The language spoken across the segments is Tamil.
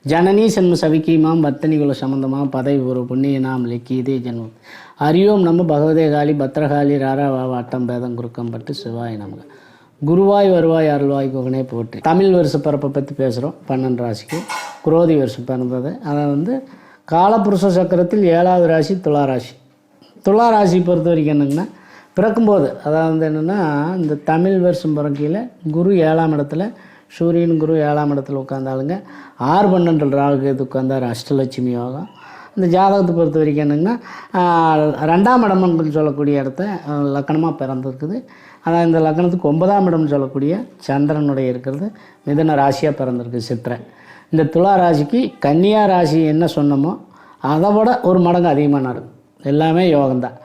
ஜனனி சென்ம சவிக்கியமாம் பத்தனி குல சம்பந்தமாம் பதவி ஒரு புண்ணிய நாம் லிக்கியதே ஜென்மம் அறியோம் நம்ம பகவதே காளி பத்திரகாளி ராரா வாட்டம் பேதம் குறுக்கம் பட்டு சிவாய் நமக்கு குருவாய் வருவாய் அருள்வாய் குகனே போற்றி. தமிழ் வருஷ பிறப்பை பற்றி பேசுகிறோம். 12 ராசிக்கு குரோதி வருஷம் பிறந்தது. அதை காலபுருஷ சக்கரத்தில் 7வது ராசி துலா ராசி. துலா ராசி பொறுத்த வரைக்கும் என்னங்கன்னா, பிறக்கும்போது என்னென்னா, இந்த தமிழ் வருஷம் பிறக்கையில் குரு 7ஆம் இடத்துல, சூரியன் குரு 7ஆம் இடத்துல உட்காந்தாலுங்க. 6-12 ராகு இது உட்காந்தார், அஷ்டலட்சுமி யோகம். இந்த ஜாதகத்தை பொறுத்த வரைக்கும் என்னென்னா, 2ஆம் இடம்னு சொல்லக்கூடிய இடத்த லக்கணமாக பிறந்திருக்குது. அதான் இந்த லக்கணத்துக்கு 9ஆம் இடம்னு சொல்லக்கூடிய சந்திரனுடைய இருக்கிறது மிதுன ராசியாக பிறந்திருக்கு சித்திரை. இந்த துலா ராசிக்கு கன்னியா ராசி என்ன சொன்னமோ அதை விட ஒரு மடங்கு அதிகமாக நடக்கும். எல்லாமே யோகம்தான்.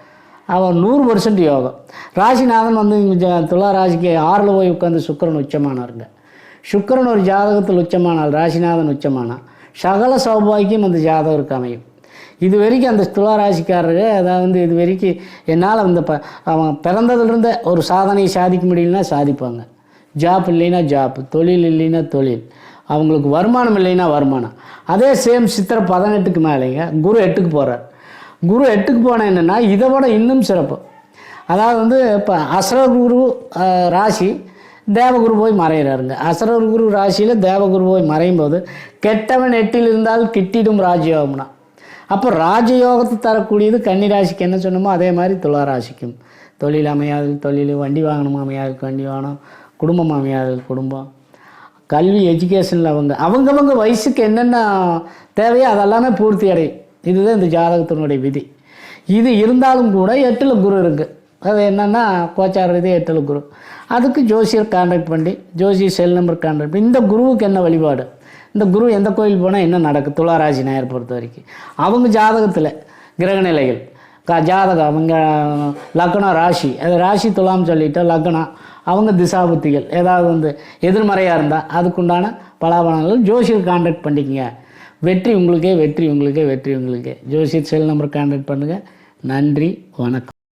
அவன் 100% யோகம். ராசிநாதன் துலா ராசிக்கு 6ல் போய் உட்காந்து சுக்கிரன் உச்சமானாருங்க. சுக்கிரன் ஒரு ஜாதகத்தில் உச்சமானால், ராசிநாதன் உச்சமானால் சகல சௌபாக்கியம் அந்த ஜாதகருக்கு அமையும். இது வரைக்கும் அந்த துலா ராசிக்காரரு இது வரைக்கும் என்னால் அவன் பிறந்ததுலேருந்த ஒரு சாதனையை சாதிக்க முடியலன்னா சாதிப்பாங்க. ஜாப் இல்லைன்னா ஜாப், தொழில் இல்லைன்னா தொழில், அவங்களுக்கு வருமானம் இல்லைன்னா வருமானம். அதே சேம் சித்திரை 18க்கு மேலேங்க குரு 8க்கு போகிறார். குரு 8க்கு போனால் என்னென்னா, இதை விட இன்னும் சிறப்பு. இப்போ அசுரகுரு ராசி தேவகுரு போய் மறைகிறாருங்க. அசுரகுரு ராசியில் தேவகுரு போய் மறையும் போது கெட்டவன் 8ல் இருந்தால் கிட்டிடும் ராஜயோகம்னா, அப்போ ராஜயோகத்தை தரக்கூடியது கன்னி ராசிக்கு என்ன சொன்னமோ அதே மாதிரி துலா ராசிக்கும். தொழில் அமையாது தொழில், வண்டி வாங்கணும் அமையாதுக்கு வண்டி வாங்கணும், குடும்பம் அமையாதது குடும்பம், கல்வி எஜுகேஷனில் அவங்கவங்க வயசுக்கு என்னென்ன தேவையோ அதெல்லாமே பூர்த்தி அடையும். இதுதான் இந்த ஜாதகத்தினுடைய விதி. இது இருந்தாலும் கூட 8ல் குரு இருக்குது. அது என்னென்னா கோச்சார இது 8ல் குரு. அதுக்கு ஜோசியர் கான்டாக்ட் பண்ணி, ஜோசியர் செல் நம்பர் கான்டாக்ட் பண்ணி, இந்த குருவுக்கு என்ன வழிபாடு, இந்த குரு எந்த கோயில் போனால் என்ன நடக்குது, துளாராசி நேயர் பொறுத்த வரைக்கும் அவங்க ஜாதகத்தில் கிரகநிலைகள் ஜாதகம், அவங்க லக்னம் ராசி, அது ராசி துலாம் சொல்லிவிட்டு லக்னம், அவங்க திசாபுத்திகள் ஏதாவது எதிர்மறையாக இருந்தால் அதுக்குண்டான பலாபலங்கள் ஜோசியர் கான்டாக்ட் பண்ணிக்கங்க. வெற்றி உங்களுக்கே, வெற்றி உங்களுக்கே, வெற்றி உங்களுக்கே. ஜோசியர் செல் நம்பர் கான்டாக்ட் பண்ணுங்கள். நன்றி, வணக்கம்.